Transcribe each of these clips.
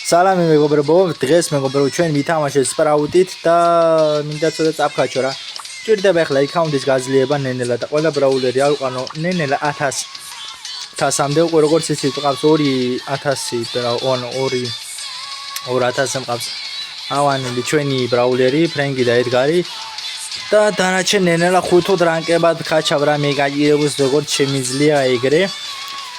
სალამი მეგობრებო, დღეს მეგობრებო ჩვენ ვითამაშეთ სპრაუტით და მინდა ცოტა წაფქაჩო რა. ჭირდება ახლა აკაუნტის გაძლიერება ნენელა და ყველა ბრაულერი ავყანო ნენელა 1000-მდე უკვე როგორც იცით ყავს 2000 მყავს. ავანილი ჩვენი ბრაულერი, ფრენგი და ედგარი და დანარჩენ ნენელა 5 რანკებად ქაჩავ რა მეგაირებს როგორც შემიძლია ეგრე.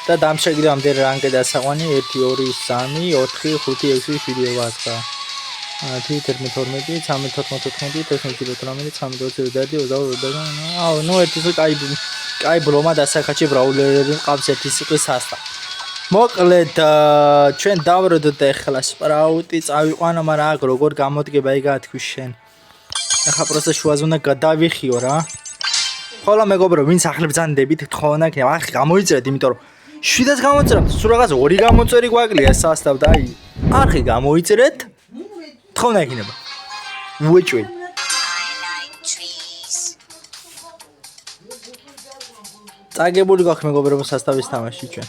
და დამშეგრდა ამდენ რანკი დასაყვანი 1 2 3 4 5 6 7 8 10 12 13 აუ ნუ ერთი კაი ბლომა დასახაჩი ბრაულერები ყავს ერთი სიყის სასტა მოკლედ ჩვენ დავროდოთ ახლა სპრაუტი წავიყვანო მაგრამ აქ როგორ გამოდგება იგა თქვი შენ ახლა პროსტა შუაზე უნდა გადავიხიო რა ხოლო მეგობრო ვინც ახლებძანდებით თხოვნა იქნება ახ გამოიწერეთ იმიტომ რომ შვიდას გამოწერებთ, სულ რაღაც 2 გამოწერი გვაკლია სასტავ და აი არხი გამოიწერეთ. თხოვნა იქნება. უეჭვი. წაგებული გვაქვს მეგობრებო სასტავის თამაში ჩვენ.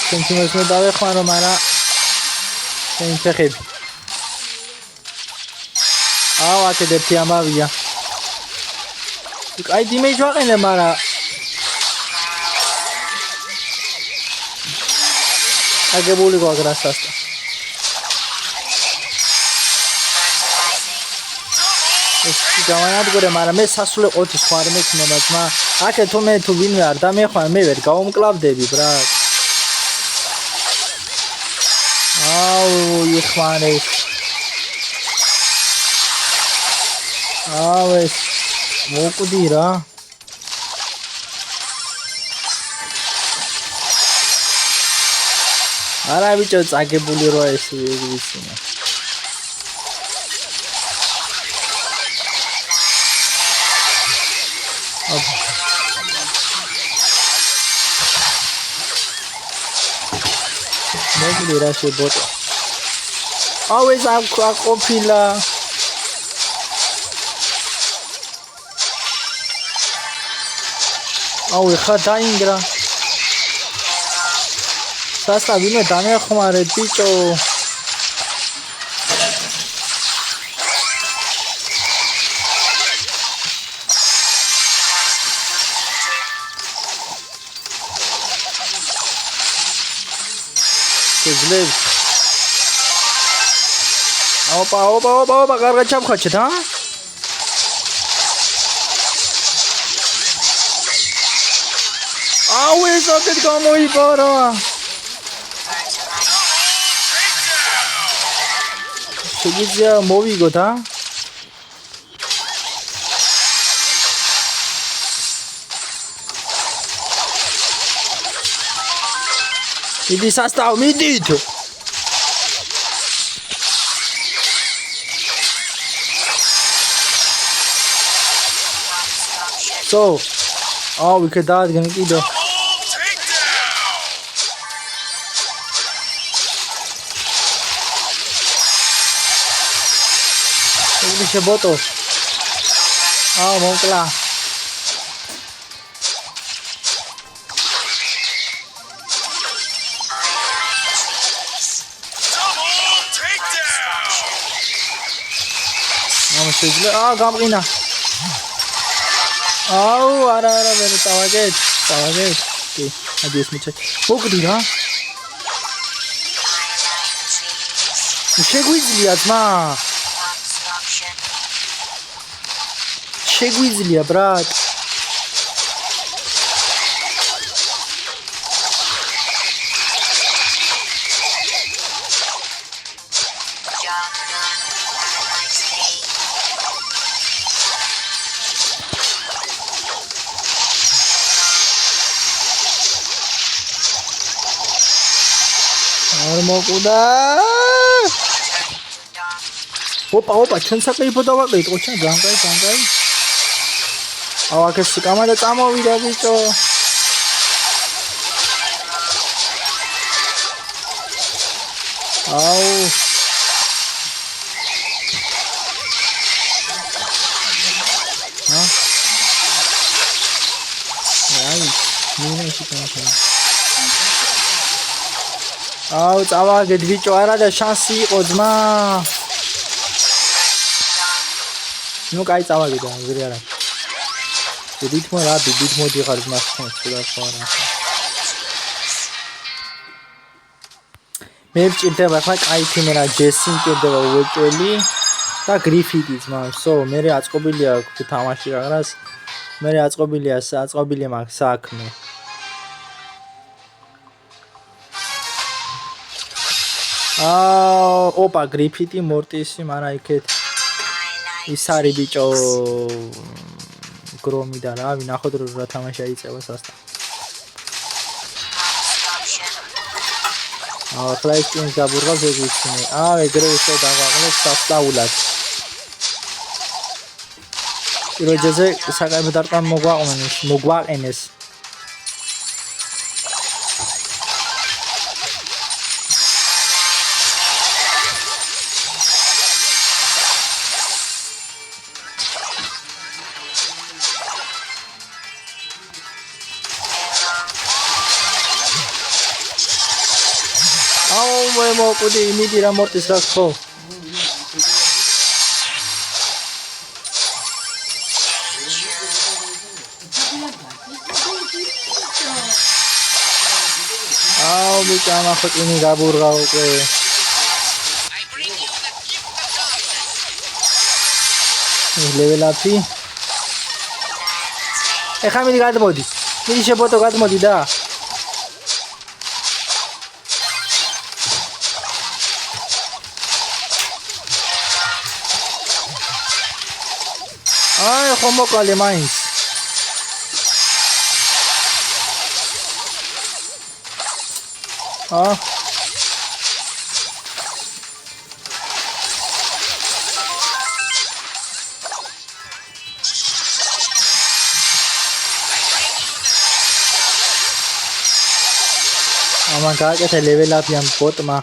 სენტიმეტრს მე დავეხმარო, მაგრამ შენ ფეხები აუ აქეთ ერთი ამავია. აი დიმეჯ ვაყენე, მაგრამ აგებული გვაქვს რა სასტა. ეს გამანადგურე, მაგრამ მე სასულე ყოთის ხარ მექნება ძმა. აქეთ თუ მე თუ ვინმე არ დამეხმარ, მე ვერ გავუმკლავდები ბრატ. აუ იხმარე აუეს მოკვდი რა არა ბიჭო წაგებული რა ეს ვიცინა მოკვდი რა შებოტა აუეს აკოფილა აუ ხა დაინგრა სასტა ვინმე დამეხმარე ბიჭო შეძლებს ოპა კარგად ჩამხაჩეთ ჰა აუ ეს აქეთ გამოიბარა შეგიძლია მოვიგოთ ა მიდი სასტავ მიდით so აუ იქ დაადგენ კიდე შებოტო აუ მოკლა შეძლე გამყინა აუ არა ვერ დავაგეთ კი ადის მიჩე მოკვდი რა შეგვიძლია ძმა შეგვიძლია ბრატ არ მოკვდა ოპა ჩვენ საკაიფო დავაყეთ ოჩა განკაი აუ აქ ეს კამარა წამოვიდა ბიჭო აუ Nice. Მინაში გამახარა. აუ, წავაგეთ ბიჭო, არა და შანსი იყო ძმა. ნუ კაი წავაგეთ და ზრი არა. რითმო რა დიდ მოდიღარ ძმას ხომ სხვა რა. მე ვჭირდება ხა კაი თიმერა ჯესი მჭირდება უეჭველი და გრიფიტი ძმა. სო, მე აწყობილია თამაში რაღაც. მე აწყობილია მაქვს საქმე. ოპა გრიფიტი მორტისი მარა იქეთ ის არის ბიჭო გრომი და რა ვინახოთ რა თამაში აიწევა სასთან ახლა ის კინს გაბურღავს ეს ისინი ეგრე ისე დაგვაყენეს სასწაულად პირველზე საკაიბ დარტყამ მოგვაყენეს მოკვდი იმიდი რა მორტის რა ხო ბიჭა მახოტინი გაბურღა უკვე level up-ი ეხლა მიდი გადმოდი მიდი შებოტო გადმოდი და ხომო კალე მაინც ამან გააკეთა level up-ი ამ ბოტმა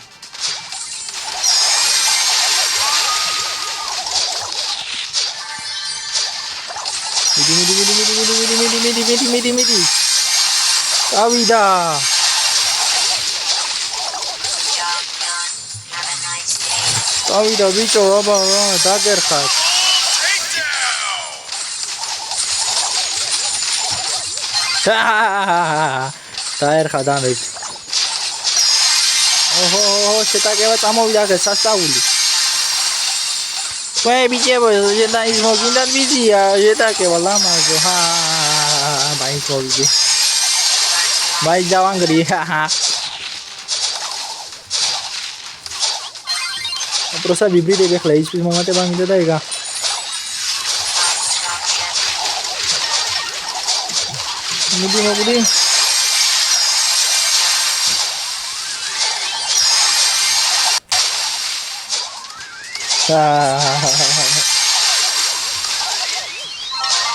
მიდი ავიდა ბიჭო აბა დაგერხათ დაერხა დამეთ ოჰო შეტაკება წამოვიდა ეს სასწაული Păi bine, bă, e da izmogin dar bizia, e da că wala mazo, mai colgi. Mai jawangri, Prosa vibri de bekla, ispis momate bang de daiga. Mudi.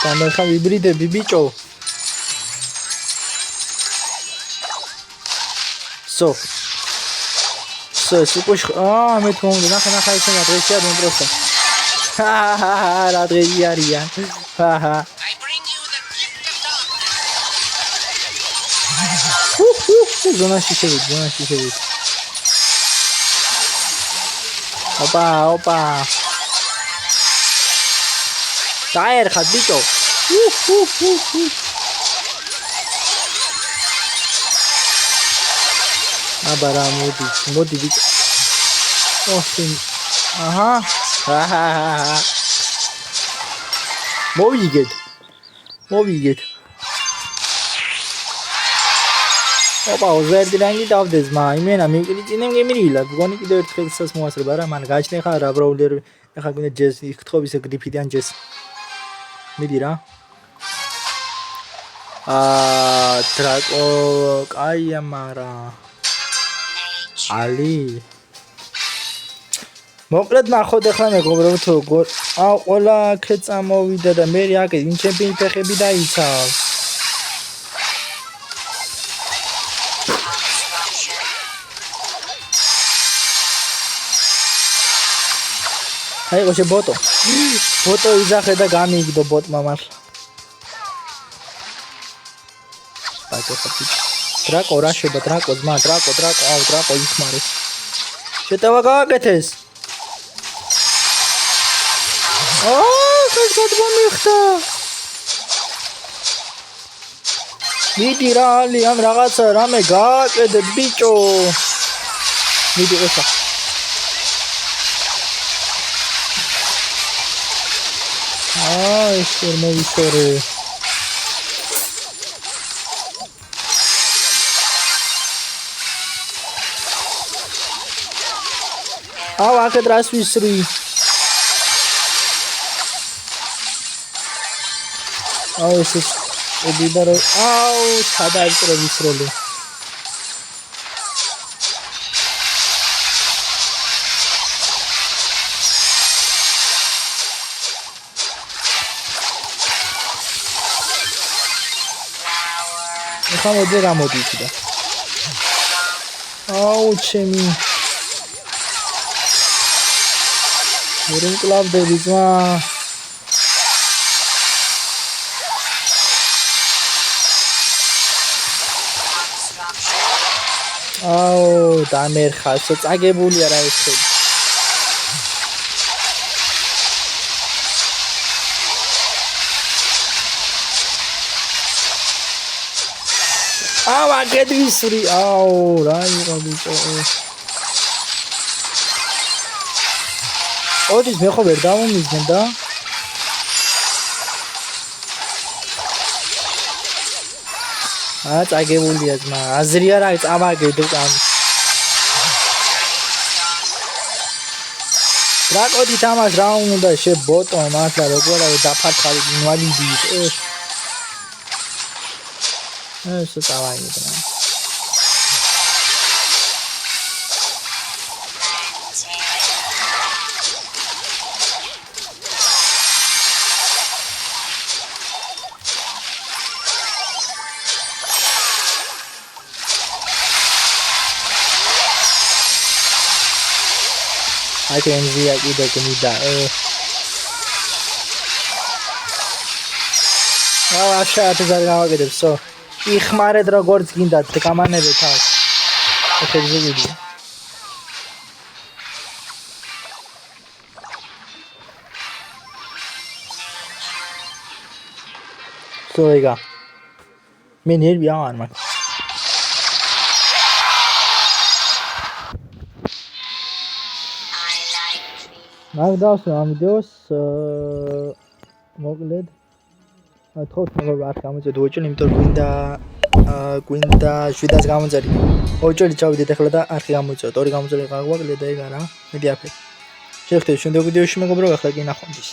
Tanda kha vibri de bibicho so push me thong na khana khai se na resia de prosta la resia ria I bring you the gift of zona shishe Opa. Tire khat bicho. Abara modi bicho. Sin. Aha. Moviget. Opa, uzerdi rangi davdes ma. Imena migritsinem gemiriლა. გონი კიდევ ერთხელ სას მოასრება რა. მან გაჩნე ხა რა ბროულერი. ეხა გვინდა ჯეს იხთხობის გრიფიტიან ჯეს. მიდი რა. ტრაკო კაია მარა. ალი. მოკლედ ნახოთ ახლა მეგობრებო თუ ყველა ქე წამოვიდა და მე აქ იმ ჩემპიონი ფეხები დაიცავს. Hai o boto izaxe da gamiigdo botma marla აკეთებ. დრაკო რა შეება დრაკო ძმა დრაკო აუ დრაკო იხმარეს. შეტევა გააკეთეს. ეს გადმომიხდა. მიდი რა ალი ამ რაღაცა რამე გააკეთებ ბიჭო. მიდი ესა. ეს მოვიშორე. აუ აქეთ რას ვისრი. აუ ეს ედიბარო აუ სადაიწრო ვისროლი. ხამოდი რა მოდი იქიდან. აუ ჩემი ვერ მკლავდები ძმა. აუ დამერხა წაგებულია რა ეს. აუ აგედვისრი აუ რა იყო ბიჭო. ოდის მე ხო ვერ დავუმიზნე და წაგებულია ძმა აზრი არა წამაგედ უკან. დრაკოდი თამაშ რა უნდა შებოტო მართლა როგორ არის დაფარხალი ინვალიდი. ეს წავაიდე. I can see it either gonna die. შაათ ზარგავაგდებ სო იხმარეთ როგორც გინდათ გამანებეთ თავს ეხებზე ვიდეო სო ეგა მე ნერვი აღარ მაქვს მაგდავს ამ ვიდეოს მოკლედ თქოს მოგება არ გამოწევ ოჭოლი იმიტომ გვინდა 700 გამოწევი ოჭოლი ჩავიდეთ ახლა და არხი გამოწევ ორი გამოწევი გაგვაკლე და ეგ არა მიდი აფეთ შევხვდებით შემდეგ ვიდეოში მეგობრო ახლა კი ნახვამდის